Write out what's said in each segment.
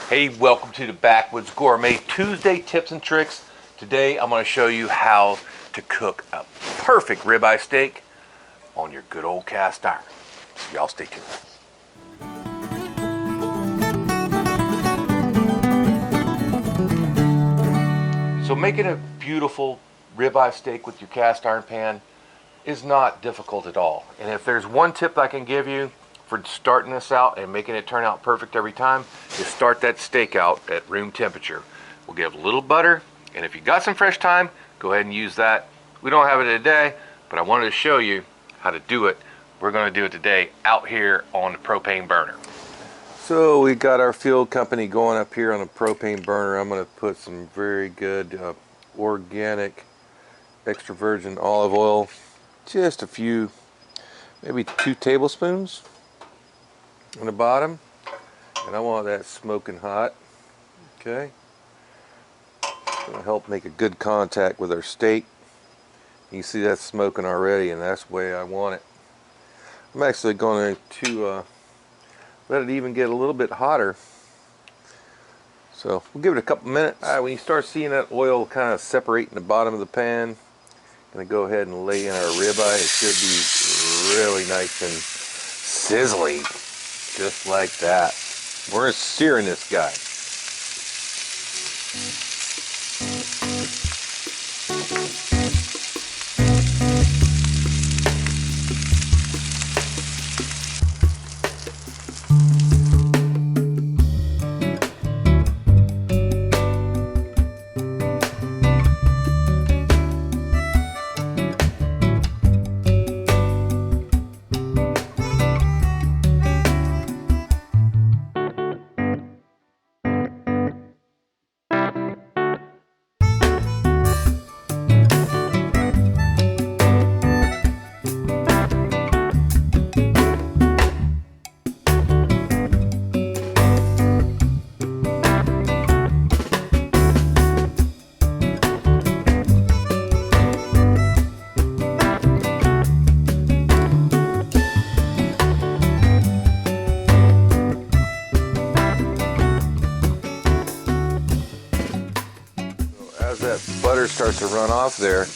Hey, welcome to the Backwoods Gourmet Tuesday Tips and Tricks. Today I'm going to show you how to cook a perfect ribeye steak on your good old cast iron. So y'all stay tuned. So making a beautiful ribeye steak with your cast iron pan is not difficult at all. And if there's one tip I can give you for starting this out and making it turn out perfect every time, is start that steak out at room temperature. We'll give a little butter, and if you got some fresh thyme, go ahead and use that. We don't have it today, but I wanted to show you how to do it. We're going to do it today out here on the propane burner. So we got our field company going up here on a propane burner. I'm going to put some very good organic extra virgin olive oil, just a few, maybe 2 tablespoons on the bottom, and I want that smoking hot. Okay, it'll help make a good contact with our steak. You can see that's smoking already, and that's the way I want it. I'm actually going to let it even get a little bit hotter, so we'll give it a couple minutes. All right, when you start seeing that oil kind of separating the bottom of the pan, I'm going to go ahead and lay in our ribeye. It should be really nice and sizzly, just like that. We're searing this guy. As that butter starts to run off there,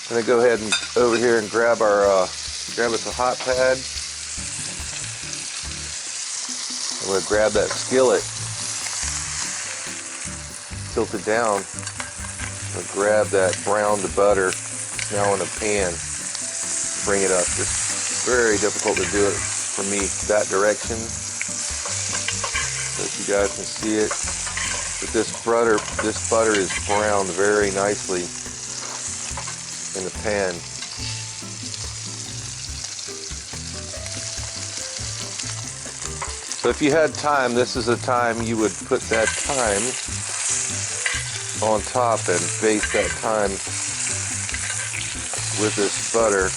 I'm going to go ahead and over here and grab us a hot pad. I'm going to grab that skillet, tilt it down. I'm going to grab that browned butter now in the pan, bring it up. It's very difficult to do it for me that direction, so if you guys can see it. But this butter is browned very nicely in the pan. So if you had thyme, this is the time you would put that thyme on top and baste that thyme with this butter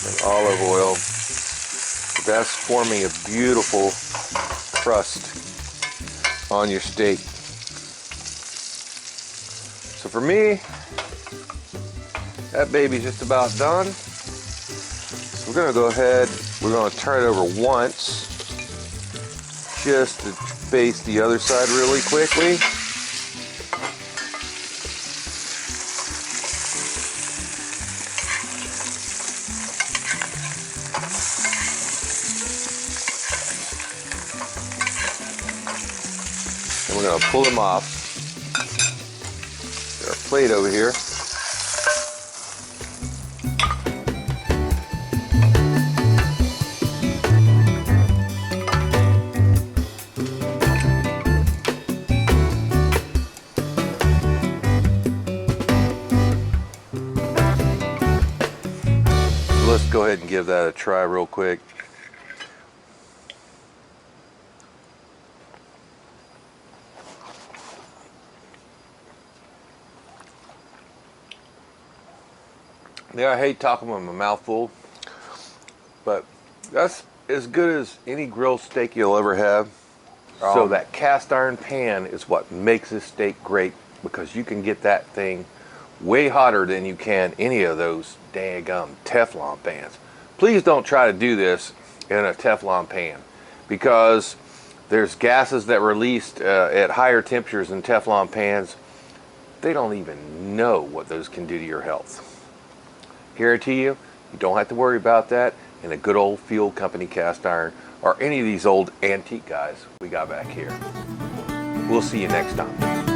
and olive oil. That's forming a beautiful crust on your steak. So for me, that baby's just about done. So we're gonna go ahead, we're gonna turn it over once, just to baste the other side really quickly. And we're going to pull them off. Got our plate over here. So let's go ahead and give that a try real quick. Yeah, I hate talking with my mouth full, but that's as good as any grilled steak you'll ever have. So that cast iron pan is what makes this steak great, because you can get that thing way hotter than you can any of those daggum Teflon pans. Please don't try to do this in a Teflon pan. because there's gases that released at higher temperatures in Teflon pans. They don't even know what those can do to your health. Guarantee you, you don't have to worry about that in a good old Field Company cast iron or any of these old antique guys we got back here. We'll see you next time.